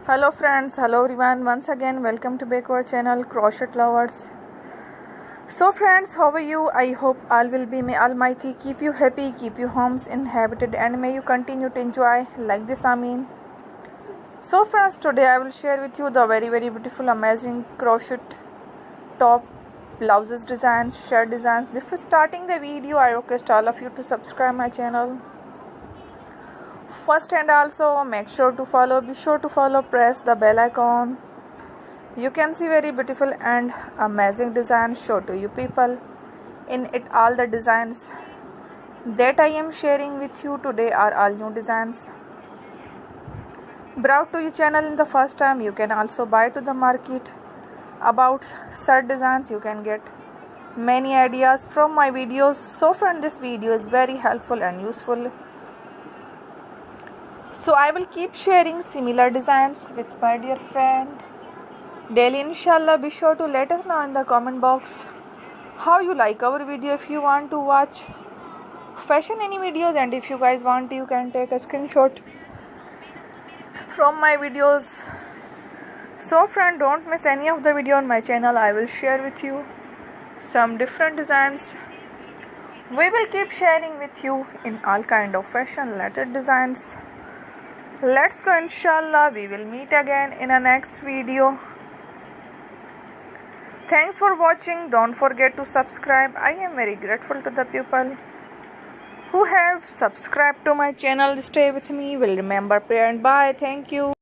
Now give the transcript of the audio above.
Hello friends, hello everyone. Once again, welcome to back our channel Crochet Lovers. So friends, how are you? I hope all will be, may Almighty keep you happy, keep your homes inhabited, and may you continue to enjoy like this. Amin. So friends, today I will share with you the very beautiful, amazing crochet top blouses designs, shirt designs. Before starting the video, I request all of you to subscribe my channel first, and also be sure to follow, press the bell icon. You can see very beautiful and amazing designs show to you people. In it, all the designs that I am sharing with you today are all new designs brought to your channel in the first time. You can also buy to the market about shirt designs. You can get many ideas from my videos. So friend, this video is very helpful and useful. So I will keep sharing similar designs with my dear friend daily, inshallah. Be sure to let us know in the comment box how you like our video. If you want to watch fashion any videos, and if you guys want, you can take a screenshot from my videos. So friend, don't miss any of the video on my channel. I will share with you some different designs. We will keep sharing with you in all kind of fashion related designs. Let's go, inshallah. We will meet again in a next video. Thanks for watching. Don't forget to subscribe. I am very grateful to the people who have subscribed to my channel. Stay with me. Will remember prayer and bye. Thank you.